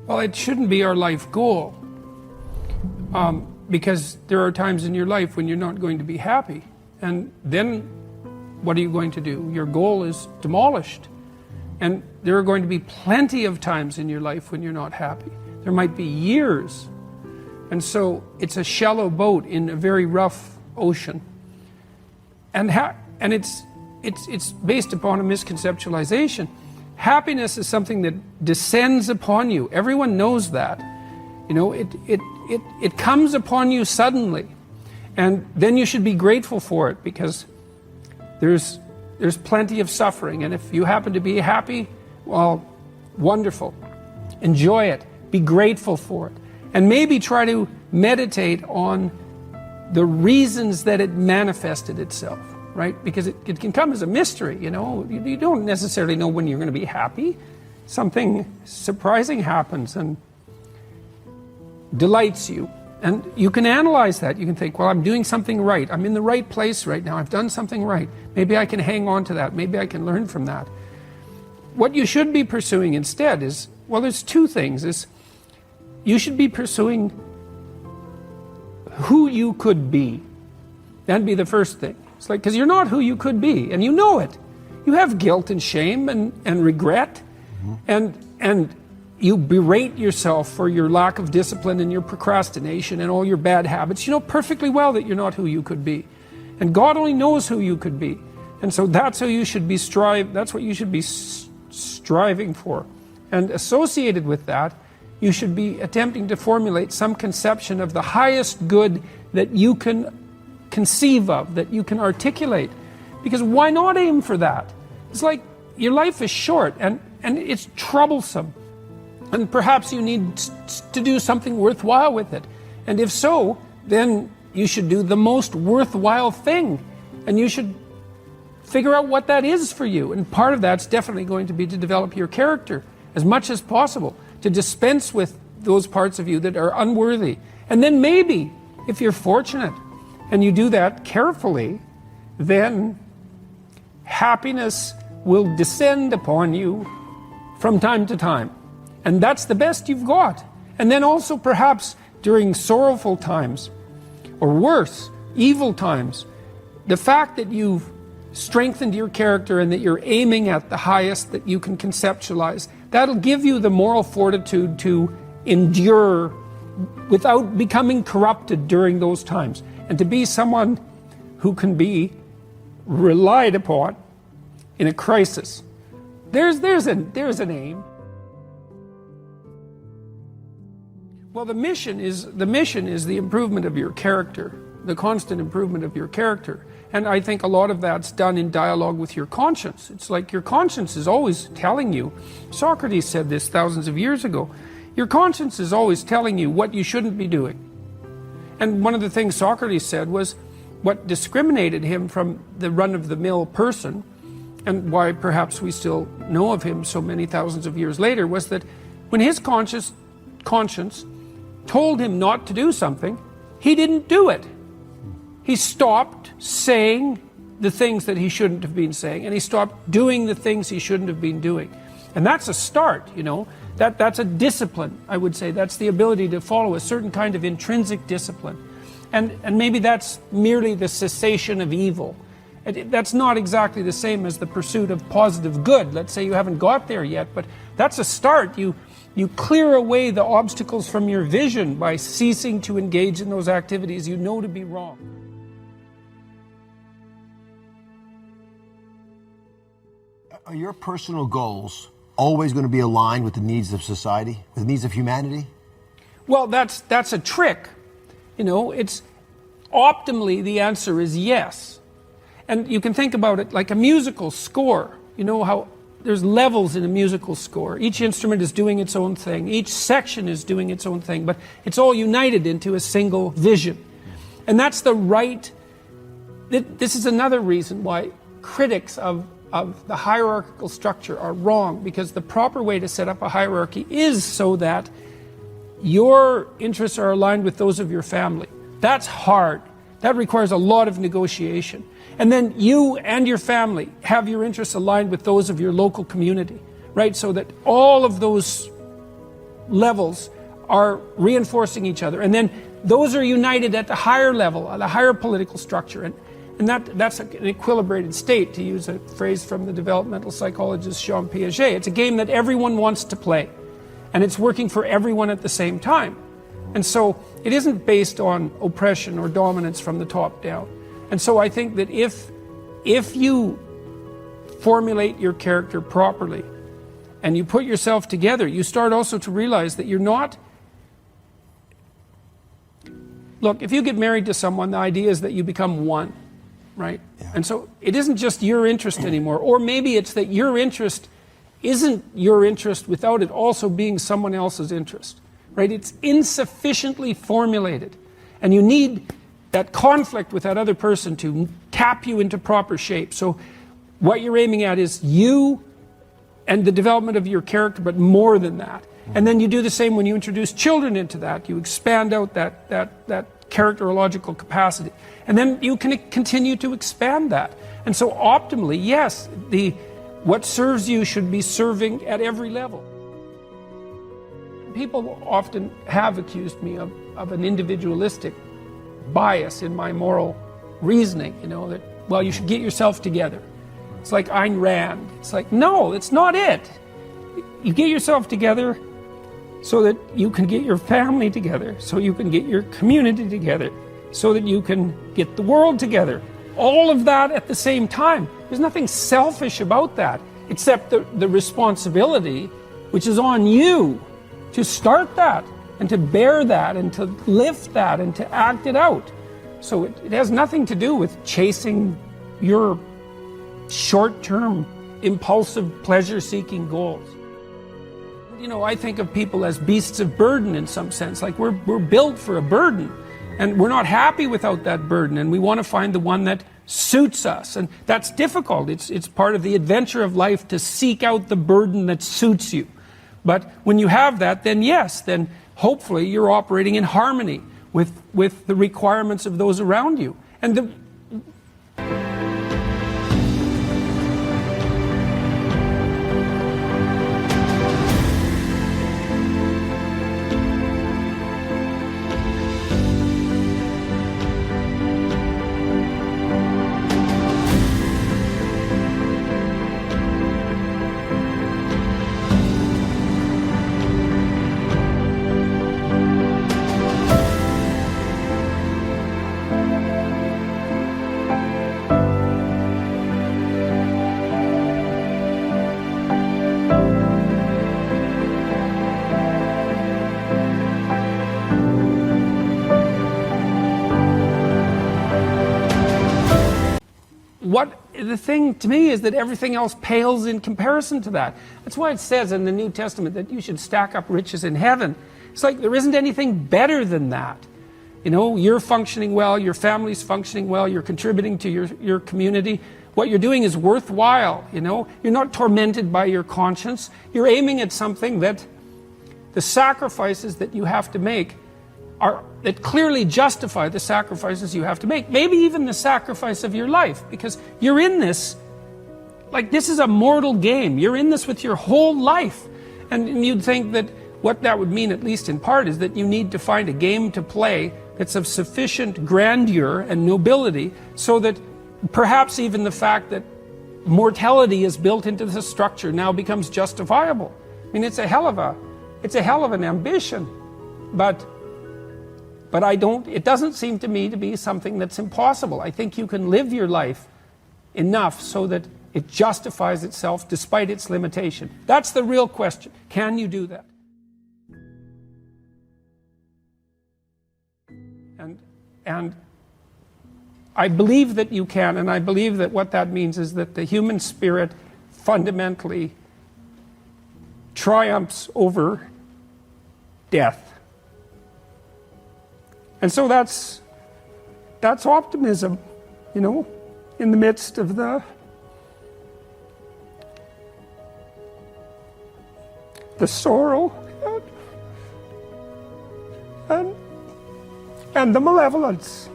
Well, it shouldn't be our life goal, because there are times in your life when you're not going to be happy. And then what are you going to do? Your goal is demolished. And there are going to be plenty of times in your life when you're not happy. There might be years. And so it's a shallow boat in a very rough ocean. And it's based upon a misconceptualization. Happiness is something that descends upon you. Everyone knows that. You know, it comes upon you suddenly. And then you should be grateful for it, because there's plenty of suffering. And if you happen to be happy, well, wonderful. Enjoy it. Be grateful for it. And maybe try to meditate on the reasons that it manifested itself, right? Because it can come as a mystery, you know. You don't necessarily know when you're going to be happy. Something surprising happens and delights you. And you can analyze that. You can think, well, I'm doing something right. I'm in the right place right now. I've done something right. Maybe I can hang on to that. Maybe I can learn from that. What you should be pursuing instead is, well, there's two things. You should be pursuing who you could be. That'd be the first thing. It's like, because you're not who you could be, and you know it. You have guilt and shame and regret, and you berate yourself for your lack of discipline and your procrastination and all your bad habits. You know perfectly well that you're not who you could be. And God only knows who you could be. And so that's how you should be that's what you should be striving for. And associated with that, you should be attempting to formulate some conception of the highest good that you can conceive of, that you can articulate. Because why not aim for that? It's like your life is short and it's troublesome. And perhaps you need to do something worthwhile with it. And if so, then you should do the most worthwhile thing. And you should figure out what that is for you. And part of that's definitely going to be to develop your character as much as possible, to dispense with those parts of you that are unworthy. And then maybe, if you're fortunate, and you do that carefully, then happiness will descend upon you from time to time. And that's the best you've got. And then also perhaps during sorrowful times, or worse, evil times, the fact that you've strengthened your character and that you're aiming at the highest that you can conceptualize, that'll give you the moral fortitude to endure without becoming corrupted during those times, and to be someone who can be relied upon in a crisis. There's an aim. Well, the mission is the improvement of your character, the constant improvement of your character. And I think a lot of that's done in dialogue with your conscience. It's like your conscience is always telling you, Socrates said this thousands of years ago, your conscience is always telling you what you shouldn't be doing. And one of the things Socrates said was what discriminated him from the run-of-the-mill person, and why perhaps we still know of him so many thousands of years later, was that when his conscience told him not to do something, he didn't do it. He stopped saying the things that he shouldn't have been saying, and he stopped doing the things he shouldn't have been doing. And that's a start, you know. That's a discipline, I would say. That's the ability to follow a certain kind of intrinsic discipline. And maybe that's merely the cessation of evil. That's not exactly the same as the pursuit of positive good. Let's say you haven't got there yet, but that's a start. You clear away the obstacles from your vision by ceasing to engage in those activities you know to be wrong. Are your personal goals always going to be aligned with the needs of society, with the needs of humanity? Well, that's a trick. You know, it's optimally the answer is yes. And you can think about it like a musical score. You know how there's levels in a musical score. Each instrument is doing its own thing. Each section is doing its own thing, but it's all united into a single vision. And that's the right. This is another reason why critics of the hierarchical structure are wrong, because the proper way to set up a hierarchy is so that your interests are aligned with those of your family. That's hard. That requires a lot of negotiation. And then you and your family have your interests aligned with those of your local community, right? So that all of those levels are reinforcing each other. And then those are united at the higher level, at the higher political structure. And that's an equilibrated state, to use a phrase from the developmental psychologist Jean Piaget. It's a game that everyone wants to play. And it's working for everyone at the same time. And so it isn't based on oppression or dominance from the top down. And so I think that if you formulate your character properly and you put yourself together, you start also to realize that you're not... Look, if you get married to someone, the idea is that you become one, right? Yeah. And so it isn't just your interest anymore. Or maybe it's that your interest isn't your interest without it also being someone else's interest, right? It's insufficiently formulated. And you need that conflict with that other person to tap you into proper shape. So what you're aiming at is you and the development of your character, but more than that. And then you do the same when you introduce children into that. You expand out that characterological capacity. And then you can continue to expand that. And so optimally, yes, what serves you should be serving at every level. People often have accused me of an individualistic bias in my moral reasoning, that, well, you should get yourself together. It's like Ayn Rand. It's like, no, it's not it. You get yourself together so that you can get your family together, so you can get your community together, so that you can get the world together. All of that at the same time. There's nothing selfish about that, except the responsibility, which is on you to start that, and to bear that, and to lift that, and to act it out. So it has nothing to do with chasing your short-term, impulsive, pleasure-seeking goals. I think of people as beasts of burden in some sense, like we're built for a burden, and we're not happy without that burden, and we want to find the one that suits us, and that's difficult. It's part of the adventure of life to seek out the burden that suits you. But when you have that, then yes, then hopefully you're operating in harmony with the requirements of those around you. And the thing to me is that everything else pales in comparison to that. That's why it says in the New Testament that you should stack up riches in heaven. It's like there isn't anything better than that. You're functioning well, your family's functioning well, you're contributing to your community. What you're doing is worthwhile, You're not tormented by your conscience. You're aiming at something that the sacrifices that you have to make that clearly justify the sacrifices you have to make. Maybe even the sacrifice of your life, because you're in this, like this is a mortal game. You're in this with your whole life. And you'd think that what that would mean, at least in part, is that you need to find a game to play that's of sufficient grandeur and nobility so that perhaps even the fact that mortality is built into the structure now becomes justifiable. I mean, it's a hell of an ambition, but it doesn't seem to me to be something that's impossible. I think you can live your life enough so that it justifies itself despite its limitation. That's the real question. Can you do that? And I believe that you can, and I believe that what that means is that the human spirit fundamentally triumphs over death. And so that's optimism, in the midst of the sorrow and the malevolence.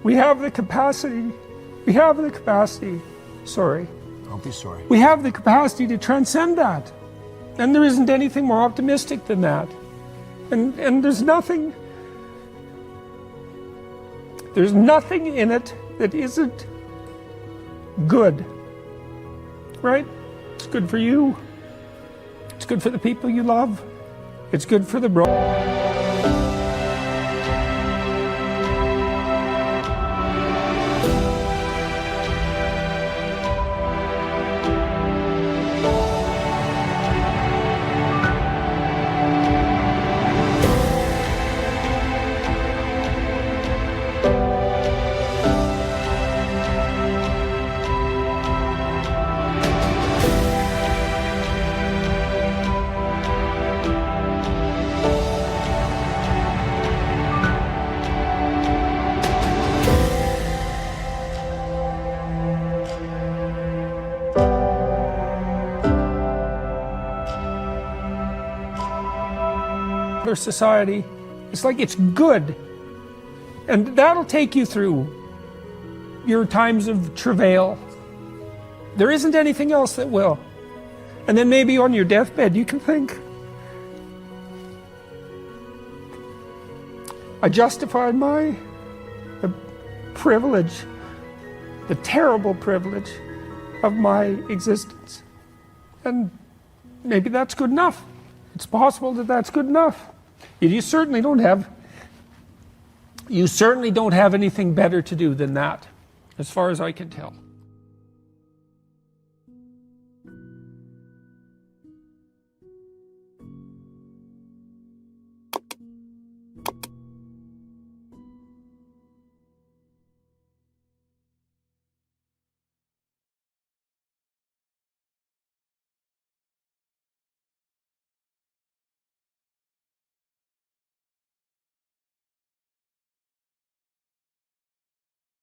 We have the capacity, sorry. Don't be sorry. We have the capacity to transcend that. And there isn't anything more optimistic than that. And there's nothing in it that isn't good. Right? It's good for you. It's good for the people you love. It's good for the society. It's like it's good. And that'll take you through your times of travail. There isn't anything else that will. And then maybe on your deathbed you can think, I justified the privilege, the terrible privilege of my existence. And maybe that's good enough. It's possible that that's good enough. You certainly don't have anything better to do than that, as far as I can tell.